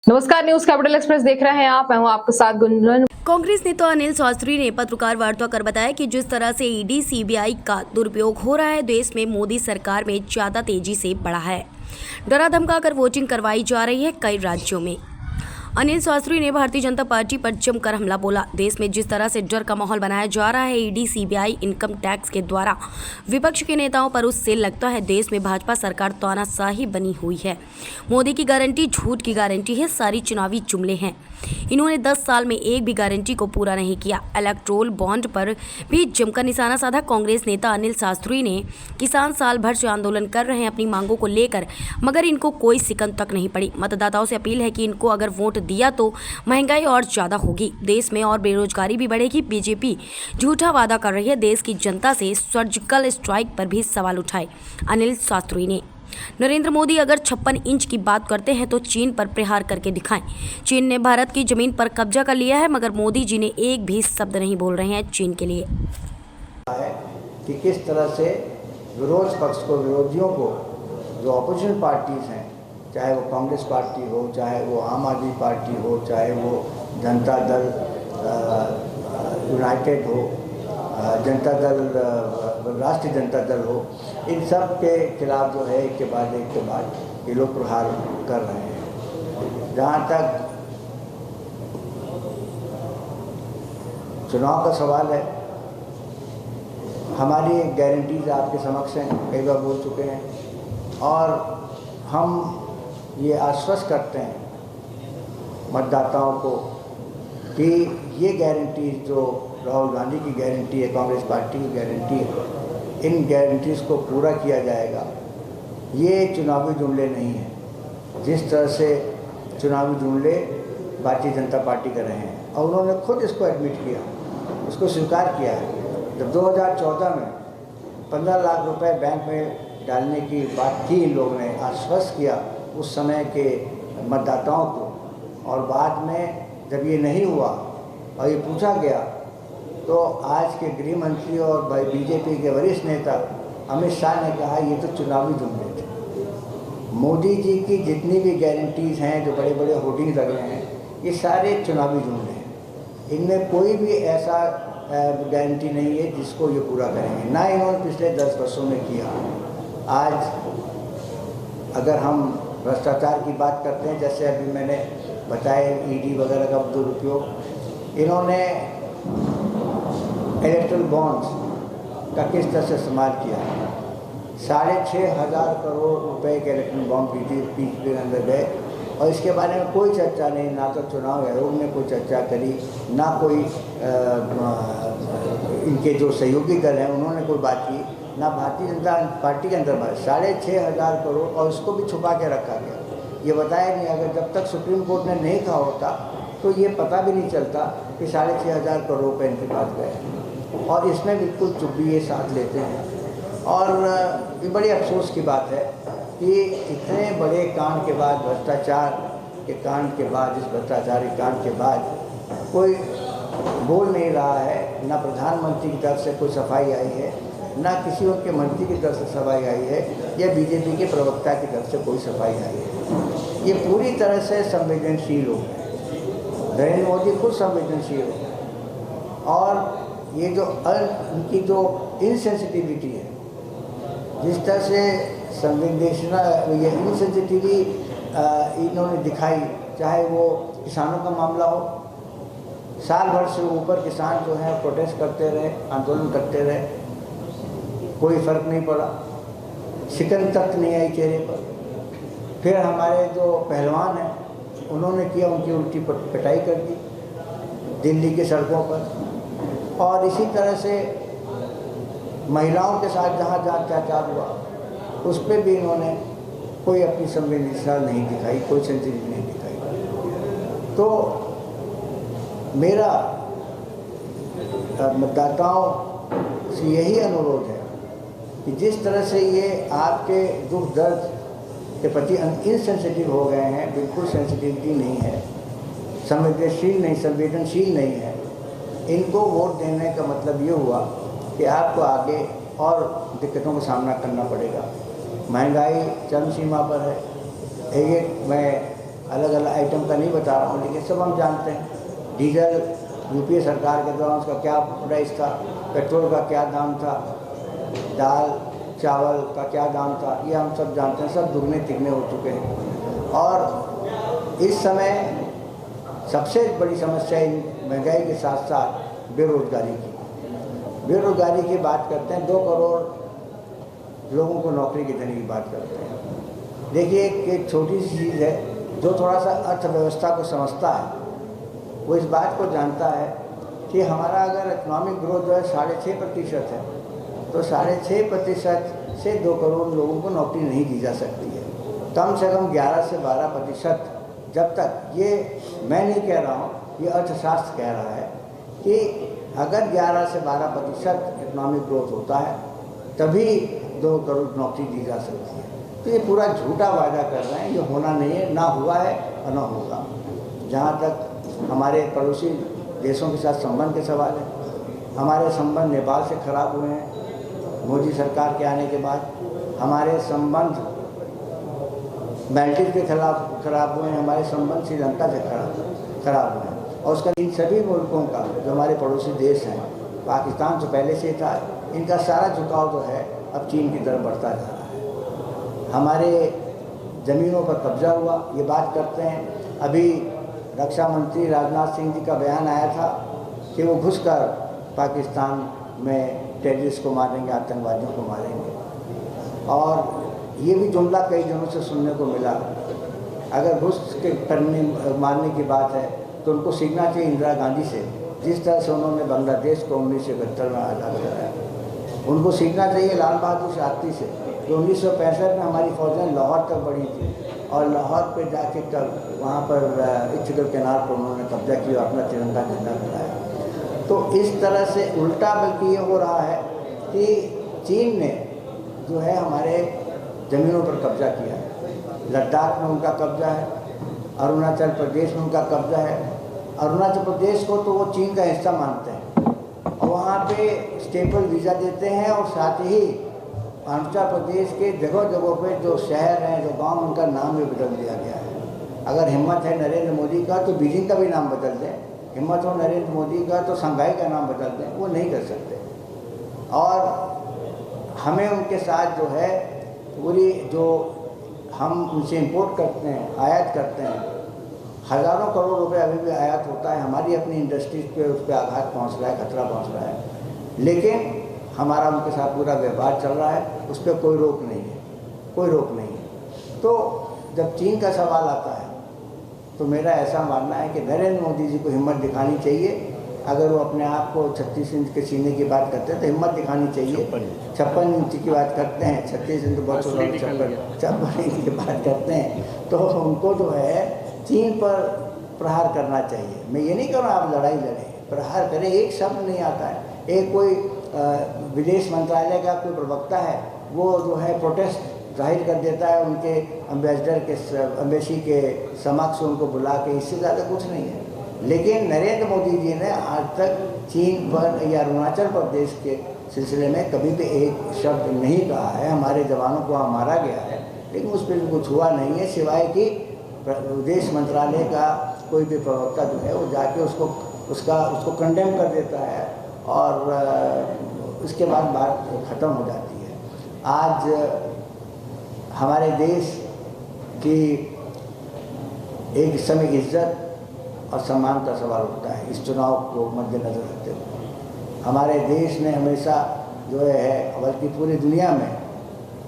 नमस्कार, news capital express देख रहे हैं आप। मैं हूं आपके साथ गुंजन। कांग्रेस नेता अनिल शास्त्री ने पत्रकार वार्ता कर बताया कि जिस तरह से ईडी सीबीआई का दुरुपयोग हो रहा है, देश में मोदी सरकार में ज्यादा तेजी से बढ़ा है। डरा धमकाकर वोटिंग करवाई जा रही है कई राज्यों में। अनिल शास्त्री ने भारतीय जनता पार्टी पर जमकर हमला बोला। देश में जिस तरह से डर का माहौल बनाया जा रहा है ईडी सीबीआई इनकम टैक्स के द्वारा विपक्ष के नेताओं पर, उससे लगता है देश में भाजपा सरकार तानाशाही बनी हुई है। मोदी की गारंटी झूठ की गारंटी है, सारी चुनावी जुमले हैं। इन्होंने 10 साल में एक भी गारंटी को पूरा नहीं किया। इलेक्टोरल बॉन्ड पर भी जमकर निशाना साधा। कांग्रेस नेता अनिल शास्त्री ने किसान साल भर से आंदोलन कर रहे हैं अपनी मांगों को लेकर, मगर इनको कोई सिकन तक नहीं पड़ी। मतदाताओं से अपील है कि इनको अगर वोट दिया तो महंगाई और ज्यादा होगी, देश में और बेरोजगारी भी बढ़ेगी। बीजेपी झूठा वादा कर रही है। देश की जनता से सर्जिकल स्ट्राइक पर भी सवाल उठाए अनिल शास्त्री ने। नरेंद्र मोदी अगर 56 इंच की बात करते हैं तो चीन पर प्रहार करके दिखाएं। चीन ने भारत की जमीन पर कब्जा कर लिया है, मगर मोदी जी ने एक भी शब्द नहीं बोल रहे हैं चीन के लिए। कि किस तरह से विरोध पक्ष को, विरोधियों को, जो अपोजिशन पार्टीज हैं, चाहे वो कांग्रेस पार्टी हो, चाहे वो आम आदमी पार्टी हो, चाहे वो जनता दल यूनाइटेड हो, जनता दल राष्ट्रीय जनता दल हो, इन सब के खिलाफ जो है एक के बाद ये लोग प्रहार कर रहे हैं। जहाँ तक चुनाव का सवाल है, हमारी गारंटीज आपके समक्ष हैं, कई बार बोल चुके हैं, और हम ये आश्वस्त करते हैं मतदाताओं को कि ये गारंटी जो राहुल गांधी की गारंटी है, कांग्रेस पार्टी की गारंटी है, इन गारंटीज़ को पूरा किया जाएगा। ये चुनावी जुमले नहीं हैं, जिस तरह से चुनावी जुमले भारतीय जनता पार्टी कर रहे हैं, और उन्होंने खुद इसको एडमिट किया, इसको स्वीकार किया है। जब 2014 में 15 लाख रुपए बैंक में डालने की बात की, इन लोगों ने आश्वस्त किया उस समय के मतदाताओं को, और बाद में जब ये नहीं हुआ और ये पूछा गया तो आज के गृह मंत्री और बीजेपी के वरिष्ठ नेता अमित शाह ने कहा ये तो चुनावी जुमले थे। मोदी जी की जितनी भी गारंटीज़ हैं, जो बड़े बड़े होर्डिंग लगे हैं, ये सारे चुनावी जुमले हैं। इनमें कोई भी ऐसा गारंटी नहीं है जिसको ये पूरा करेंगे, ना इन्होंने पिछले 10 वर्षों में किया। आज अगर हम भ्रष्टाचार की बात करते हैं, जैसे अभी मैंने बताया ईडी वगैरह का दुरुपयोग, इन्होंने इलेक्ट्रल बॉन्ड्स का किस तरह से इस्तेमाल किया। 6,500 करोड़ रुपए के इलेक्ट्रल बॉन्ड बीजेपी के अंदर गए, और इसके बारे में कोई चर्चा नहीं, ना तो चुनाव आयोग ने कोई चर्चा करी, ना कोई इनके जो सहयोगी दल हैं उन्होंने कोई बात की, ना भारतीय जनता पार्टी के अंदर बात। 6,500 करोड़, और उसको भी छुपा के रखा गया, ये बताया नहीं। अगर जब तक सुप्रीम कोर्ट ने नहीं कहा होता तो ये पता भी नहीं चलता कि 6,500 करोड़ रुपये इनके पास गए, और इसमें बिल्कुल चुप भी ये साथ लेते हैं। और ये बड़ी अफसोस की बात है कि इतने बड़े कांड के बाद, भ्रष्टाचार के कांड के बाद, इस भ्रष्टाचार के कांड के बाद कोई बोल नहीं रहा है। ना प्रधानमंत्री की तरफ से कोई सफाई आई है, ना किसी उनके मंत्री की तरफ से सफाई आई है, या बीजेपी के प्रवक्ता की तरफ से कोई सफाई आई है। ये पूरी तरह से संवेदनशील हो गए, नरेंद्र मोदी खुद संवेदनशील हो गए, और ये जो उनकी जो इनसेंसिटिविटी है, जिस तरह से संवेदनशीलता, ये इनसेंसिटिविटी इन्होंने दिखाई, चाहे वो किसानों का मामला हो, साल भर से ऊपर किसान जो है प्रोटेस्ट करते रहे, आंदोलन करते रहे, कोई फर्क नहीं पड़ा, शिकन तक नहीं आई चेहरे पर। फिर हमारे जो पहलवान हैं उन्होंने किया, उनकी उल्टी पिटाई कर दी दिल्ली की सड़कों पर। और इसी तरह से महिलाओं के साथ जहाँ जहाँ अत्याचार हुआ उस पर भी इन्होंने कोई अपनी संवेदनशीलता नहीं दिखाई, कोई सेंसिटिविटी नहीं दिखाई। तो मेरा मतदाताओं से यही अनुरोध है कि जिस तरह से ये आपके दुख दर्द के प्रति इनसेंसिटिव हो गए हैं, बिल्कुल सेंसिटिविटी नहीं है, संवेदनशील नहीं है, इनको वोट देने का मतलब ये हुआ कि आपको आगे और दिक्कतों का सामना करना पड़ेगा। महंगाई चरम सीमा पर है। एक मैं अलग अलग आइटम का नहीं बता रहा हूँ, लेकिन सब हम जानते हैं। डीजल यूपीए सरकार के दौरान उसका क्या प्राइस था, पेट्रोल का क्या दाम था, दाल चावल का क्या दाम था, ये हम सब जानते हैं। सब दुगने तिगने हो चुके हैं। और इस समय सबसे बड़ी समस्या महंगाई के साथ साथ बेरोज़गारी की। बेरोज़गारी की बात करते हैं, 2 करोड़ लोगों को नौकरी की देने की बात करते हैं। देखिए, एक छोटी सी चीज़ है, जो थोड़ा सा अर्थव्यवस्था को समझता है वो इस बात को जानता है कि हमारा अगर इकोनॉमिक ग्रोथ जो है 6.5% है, तो 6.5% से 2 करोड़ लोगों को नौकरी नहीं दी जा सकती है। कम से कम 11 से 12%, जब तक, ये मैं नहीं कह रहा हूँ, ये अर्थशास्त्र कह रहा है कि अगर 11 से 12% इकोनॉमिक ग्रोथ होता है तभी 2 करोड़ नौकरी दी जा सकती है। तो ये पूरा झूठा वादा कर रहे हैं, ये होना नहीं है, ना हुआ है और ना होगा। जहाँ तक हमारे पड़ोसी देशों के साथ संबंध के सवाल है, हमारे संबंध नेपाल से खराब हुए हैं मोदी सरकार के आने के बाद। हमारे संबंध मालदीव के खिलाफ खराब हुए हैं, हमारे संबंध श्रीलंका से खराब हुए हैं। और उसका इन सभी मुल्कों का, जो हमारे पड़ोसी देश हैं, पाकिस्तान तो पहले से था, इनका सारा झुकाव जो है अब चीन की तरफ बढ़ता जा रहा है। हमारे ज़मीनों पर कब्जा हुआ, ये बात करते हैं। अभी रक्षा मंत्री राजनाथ सिंह जी का बयान आया था कि वो घुसकर पाकिस्तान में टेररिस्ट को मारेंगे, आतंकवादियों को मारेंगे। और ये भी जुमला कई दिनों से सुनने को मिला। अगर घुस के मारने की बात है तो उनको सीखना चाहिए इंदिरा गांधी से, जिस तरह से उन्होंने बांग्लादेश को 1971 में आज़ाद कराया। उनको सीखना चाहिए लाल बहादुर शास्त्री से, जो 1965 में हमारी फौजें लाहौर तक बढ़ी थी और लाहौर पे जाके तब वहाँ पर इच्छगल किनार पर उन्होंने कब्जा किया, अपना तिरंगा झंडा फहराया। तो इस तरह से उल्टा बल्कि ये हो रहा है कि चीन ने जो है हमारे ज़मीनों पर कब्जा किया है। लद्दाख में उनका कब्जा है, अरुणाचल प्रदेश में उनका कब्जा है। अरुणाचल प्रदेश को तो वो चीन का हिस्सा मानते हैं और वहाँ पे स्टेपल वीज़ा देते हैं। और साथ ही अरुणाचल प्रदेश के जगह जगहों पे जो शहर हैं, जो गांव, उनका नाम भी बदल दिया गया है। अगर हिम्मत है नरेंद्र मोदी का तो बीजिंग का भी नाम बदल दें, हिम्मत हो नरेंद्र मोदी का तो शंघाई का नाम बदल दें, वो नहीं कर सकते। और हमें उनके साथ जो है पूरी, जो हम उनसे इंपोर्ट करते हैं, आयात करते हैं, हज़ारों करोड़ रुपए अभी भी आयात होता है। हमारी अपनी इंडस्ट्रीज पे उस पर आघात पहुंच रहा है, खतरा पहुंच रहा है, लेकिन हमारा उनके साथ पूरा व्यवहार चल रहा है, उस पर कोई रोक नहीं है, कोई रोक नहीं है। तो जब चीन का सवाल आता है तो मेरा ऐसा मानना है कि नरेंद्र मोदी जी को हिम्मत दिखानी चाहिए। अगर वो अपने आप को 36 इंच के सीने की बात करते हैं तो हिम्मत दिखानी चाहिए। 56 इंच की बात करते हैं, 36 इंच तो बहुत, 56 इंच की बात करते हैं, तो उनको जो है चीन पर प्रहार करना चाहिए। मैं ये नहीं कह रहा आप लड़ाई लड़ें, प्रहार करें। एक शब्द नहीं आता है, एक कोई विदेश मंत्रालय का कोई प्रवक्ता है, वो जो है प्रोटेस्ट जाहिर कर देता है उनके एम्बेसडर के, एम्बेसी के समक्ष उनको बुला के, इससे ज़्यादा कुछ नहीं है। लेकिन नरेंद्र मोदी जी ने आज तक चीन पर या अरुणाचल प्रदेश के सिलसिले में कभी भी एक शब्द नहीं कहा है। हमारे जवानों को वहाँ मारा गया है, लेकिन उस पर कुछ हुआ नहीं है, सिवाय कि विदेश मंत्रालय का कोई भी प्रवक्ता जो है वो जाके उसको कंडेम कर देता है और उसके बाद बात ख़त्म हो जाती है। आज हमारे देश की एक समय इज्जत और सम्मान का सवाल उठता है इस चुनाव को मद्देनजर रखते हुए। हमारे देश ने हमेशा जो है, बल्कि पूरी दुनिया में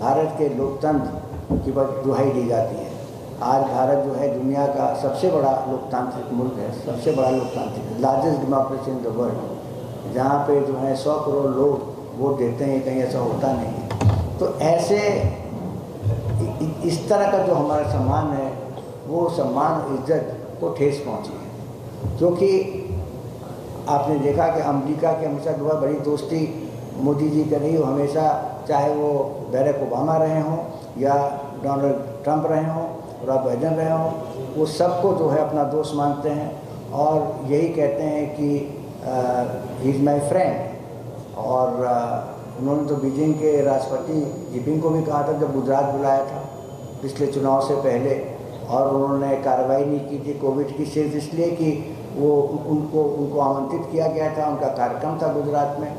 भारत के लोकतंत्र की दुहाई दी जाती है। आज भारत जो है दुनिया का सबसे बड़ा लोकतांत्रिक मुल्क है, सबसे बड़ा लोकतांत्रिक, largest democracy in the world, जहाँ पे जो है 100 करोड़ लोग वोट देते हैं। कहीं ऐसा होता नहीं है। तो ऐसे इस तरह का जो हमारा सम्मान है, वो सम्मान इज्जत को ठेस पहुँची है। क्योंकि आपने देखा कि अमेरिका के हमेशा जो है बड़ी दोस्ती मोदी जी कर रही हो, हमेशा, चाहे वो बैरक ओबामा रहे हों या डोनाल्ड ट्रंप रहे हों, रॉब बाइडेन रहे हों, वो सबको जो है अपना दोस्त मानते हैं और यही कहते हैं कि ही इज़ माई फ्रेंड। और उन्होंने तो बीजिंग के राष्ट्रपति जिनपिंग को भी कहा था जब गुजरात बुलाया था पिछले चुनाव से पहले, और उन्होंने कार्रवाई नहीं की थी कोविड की, सिर्फ इसलिए कि वो उनको आमंत्रित किया गया था, उनका कार्यक्रम था गुजरात में,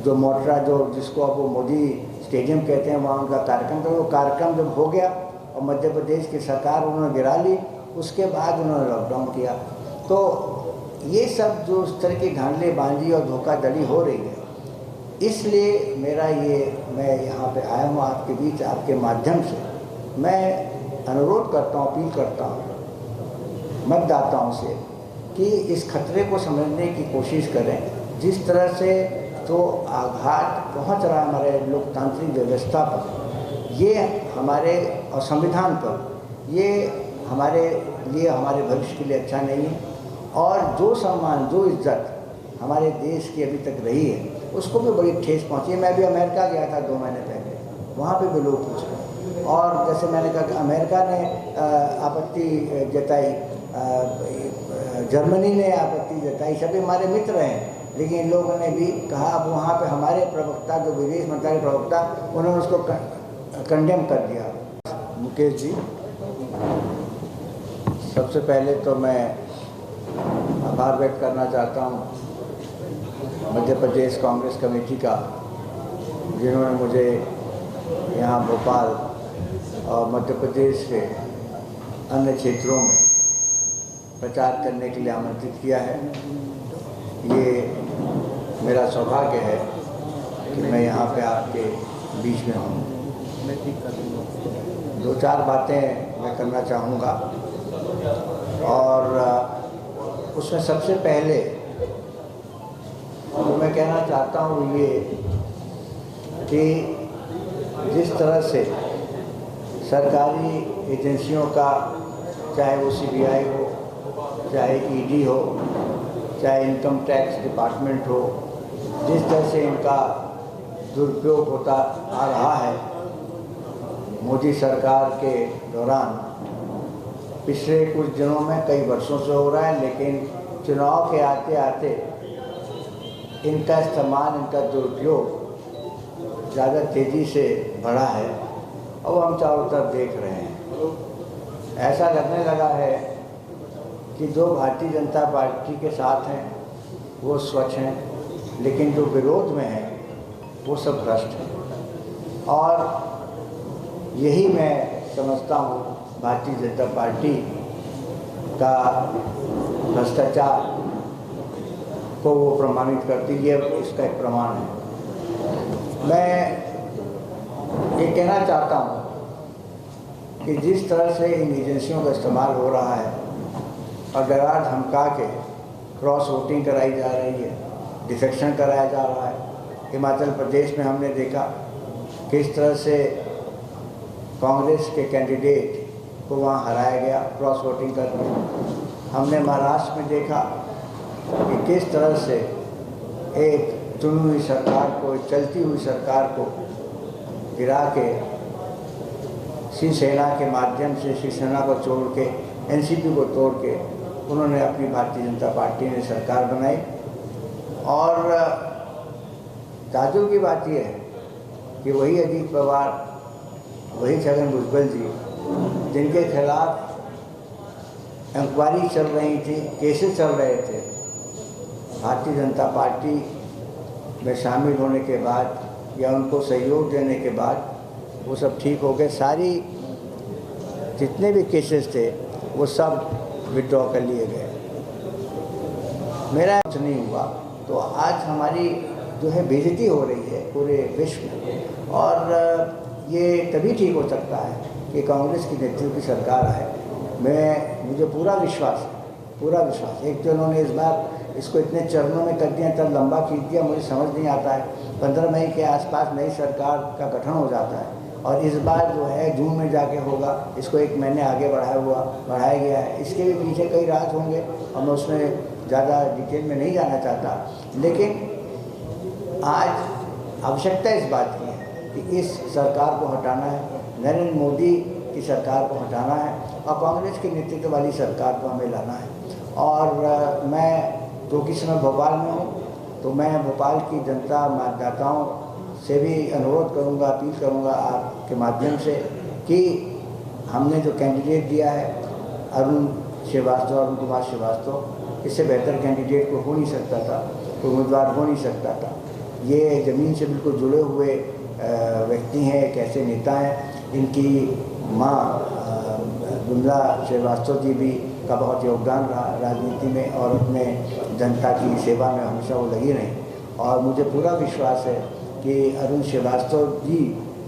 जो मोटरा जिसको अब वो मोदी स्टेडियम कहते हैं, वहाँ उनका कार्यक्रम था। वो कार्यक्रम जब हो गया और मध्य प्रदेश की सरकार उन्होंने गिरा ली, उसके बाद उन्होंने लॉकडाउन किया। तो ये सब जो इस तरह की धांधलीबाजी और धोखाधड़ी हो रही है, इसलिए मैं यहाँ पे आया हूँ आपके बीच, आपके माध्यम से मैं अनुरोध करता हूँ, अपील करता हूँ मतदाताओं से कि इस खतरे को समझने की कोशिश करें। जिस तरह से जो आघात पहुँच रहा है हमारे लोकतांत्रिक व्यवस्था पर, ये हमारे और संविधान पर, ये हमारे लिए, हमारे भविष्य के लिए अच्छा नहीं है। और जो सम्मान, जो इज्जत हमारे देश की अभी तक रही है, उसको भी बड़ी ठेस पहुंची है। मैं भी अमेरिका गया था 2 महीने पहले, वहाँ पे भी लोग पूछ रहे, और जैसे मैंने कहा कि अमेरिका ने आपत्ति जताई, जर्मनी ने आपत्ति जताई, सभी हमारे मित्र हैं, लेकिन इन लोगों ने भी कहा। अब वहाँ पे हमारे प्रवक्ता, जो विदेश मंत्रालय प्रवक्ता, उन्होंने उसको कंडेम कर दिया। मुकेश जी, सबसे पहले तो मैं आभार व्यक्त करना चाहता हूँ मध्य प्रदेश कांग्रेस कमेटी का, जिन्होंने मुझे यहाँ भोपाल और मध्य प्रदेश के अन्य क्षेत्रों में प्रचार करने के लिए आमंत्रित किया है। ये मेरा सौभाग्य है कि मैं यहाँ पे आपके बीच में हूँ। 2-4 बातें मैं करना चाहूँगा, और उसमें सबसे पहले जो मैं कहना चाहता हूँ ये कि जिस तरह से सरकारी एजेंसियों का, चाहे वो CBI हो, चाहे ED हो, चाहे इनकम टैक्स डिपार्टमेंट हो, जिस तरह से इनका दुरुपयोग होता आ रहा है मोदी सरकार के दौरान, पिछले कुछ दिनों में, कई वर्षों से हो रहा है, लेकिन चुनाव के आते आते इनका इस्तेमाल, इनका दुरुपयोग ज़्यादा तेज़ी से बढ़ा है, और हम चारों तरफ देख रहे हैं। ऐसा लगने लगा है कि जो भारतीय जनता पार्टी के साथ हैं वो स्वच्छ हैं, लेकिन जो विरोध में हैं वो सब भ्रष्ट हैं। और यही मैं समझता हूँ भारतीय जनता पार्टी का भ्रष्टाचार को वो प्रमाणित करती है, इसका एक प्रमाण है। मैं ये कहना चाहता हूँ कि जिस तरह से इन एजेंसियों का इस्तेमाल हो रहा है और डरा धमका के क्रॉस वोटिंग कराई जा रही है, डिफेक्शन कराया जा रहा है। हिमाचल प्रदेश में हमने देखा किस तरह से कांग्रेस के कैंडिडेट को वहाँ हराया गया क्रॉस वोटिंग करके। हमने महाराष्ट्र में देखा कि किस तरह से एक चुनी हुई सरकार को, चलती हुई सरकार को गिरा के शिवसेना के माध्यम से, शिवसेना को छोड़ के, NCP को तोड़ के उन्होंने अपनी भारतीय जनता पार्टी ने सरकार बनाई। और ताज्जुब की बात यह है कि वही अजीत पवार, वही छगन भुजबल जी, जिनके खिलाफ इंक्वायरी चल रही थी, केसेस चल रहे थे, भारतीय जनता पार्टी में शामिल होने के बाद या उनको सहयोग देने के बाद वो सब ठीक हो गए। सारी जितने भी केसेस थे वो सब विड्रॉ कर लिए गए। मेरा कुछ नहीं हुआ, तो आज हमारी जो है बेइज्जती हो रही है पूरे विश्व में। और ये तभी ठीक हो सकता है कि कांग्रेस की नेतृत्व की सरकार आए। मुझे पूरा विश्वास है। एक तो उन्होंने इस बार इसको इतने चरणों में कर दिया, तब लंबा खींच दिया, मुझे समझ नहीं आता है। 15 मई के आसपास नई सरकार का गठन हो जाता है, और इस बार जो है जून में जाके होगा, इसको 1 महीने आगे बढ़ाया गया है। इसके भी पीछे कई राज होंगे और मैं उसमें ज़्यादा डिटेल में नहीं जाना चाहता, लेकिन आज आवश्यकता इस बात की है कि इस सरकार को हटाना है, नरेंद्र मोदी की सरकार को हटाना है और कांग्रेस के नेतृत्व वाली सरकार को हमें लाना है। और मैं जो कि समय भोपाल में हूँ, तो मैं भोपाल की जनता, मतदाताओं से भी अनुरोध करूँगा, अपील करूँगा आपके माध्यम से कि हमने जो कैंडिडेट दिया है अरुण कुमार श्रीवास्तव, इससे बेहतर कैंडिडेट को हो नहीं सकता था, कोई उम्मीदवार हो नहीं सकता था। ये ज़मीन से बिल्कुल जुड़े हुए व्यक्ति हैं, एक ऐसे नेता हैं। इनकी माँ गुंजला श्रीवास्तव जी भी का बहुत योगदान रहा राजनीति में और अपने जनता की सेवा में हमेशा वो लगी रही। और मुझे पूरा विश्वास है कि अरुण श्रीवास्तव जी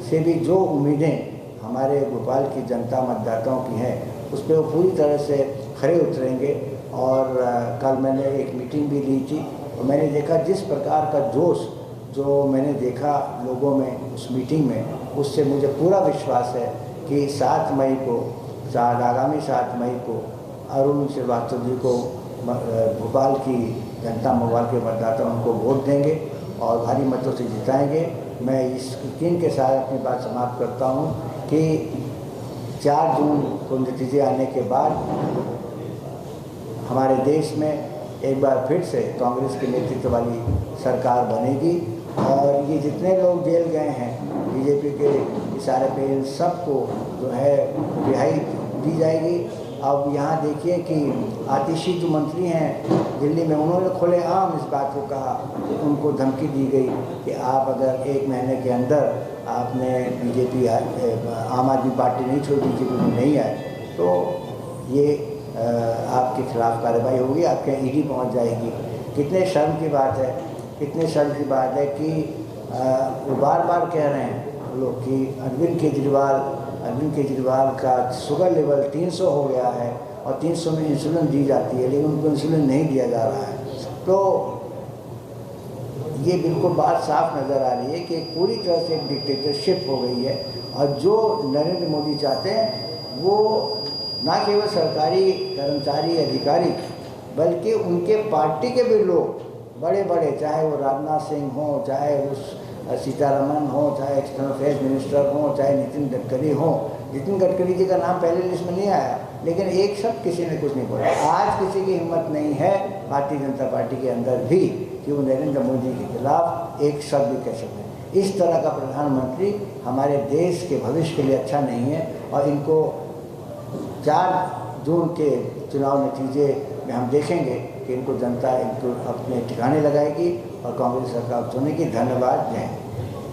से भी जो उम्मीदें हमारे भोपाल की जनता मतदाताओं की हैं, उस पर वो पूरी तरह से खरे उतरेंगे। और कल मैंने एक मीटिंग भी ली थी और मैंने देखा जिस प्रकार का जोश जो मैंने देखा लोगों में उस मीटिंग में, उससे मुझे पूरा विश्वास है कि 7 मई को आगामी 7 मई को अरुण श्रीवास्तव जी को भोपाल की जनता, भोपाल के मतदाता उनको वोट देंगे और भारी मतों से जिताएंगे। मैं इस यकीन के साथ अपनी बात समाप्त करता हूं कि 4 जून को नतीजे आने के बाद हमारे देश में एक बार फिर से कांग्रेस के नेतृत्व वाली सरकार बनेगी और ये जितने लोग जेल गए हैं बीजेपी के इशारे पे, इन सबको जो है रिहाई दी जाएगी। अब यहाँ देखिए कि आतिशी जो मंत्री हैं दिल्ली में, उन्होंने खुलेआम इस बात को कहा कि उनको धमकी दी गई कि आप अगर 1 महीने के अंदर आपने बीजेपी आम आदमी पार्टी नहीं छोड़ी, बीजेपी में नहीं आए तो ये आपके खिलाफ कार्रवाई होगी, आपके ईडी पहुंच जाएगी। कितने शर्म की बात है, कितने शर्म की बात है कि वो बार बार कह रहे हैं लोग कि अरविंद केजरीवाल का शुगर लेवल 300 हो गया है और 300 में इंसुलिन दी जाती है, लेकिन उनको इंसुलिन नहीं दिया जा रहा है। तो ये बिल्कुल बात साफ नज़र आ रही है कि पूरी तरह से एक डिक्टेटरशिप हो गई है। और जो नरेंद्र मोदी चाहते हैं वो ना केवल सरकारी कर्मचारी अधिकारी बल्कि उनके पार्टी के भी लोग बड़े बड़े, चाहे वो राजनाथ सिंह हो, चाहे उस सीतारमन हो, चाहे एक्सटर्नल अफेयर्स मिनिस्टर हो, चाहे नितिन गडकरी हो। नितिन गडकरी जी का नाम पहले लिस्ट में नहीं आया, लेकिन एक शब्द किसी ने कुछ नहीं बोला। आज किसी की हिम्मत नहीं है भारतीय जनता पार्टी के अंदर भी कि वो नरेंद्र मोदी के खिलाफ एक शब्द भी कह सकें। इस तरह का प्रधानमंत्री हमारे देश के भविष्य के लिए अच्छा नहीं है और इनको 4 जून के चुनाव नतीजे में हम देखेंगे कि इनको जनता इनको अपने ठिकाने लगाएगी और कांग्रेस सरकार चुनेगी। धन्यवाद। जय हिंद।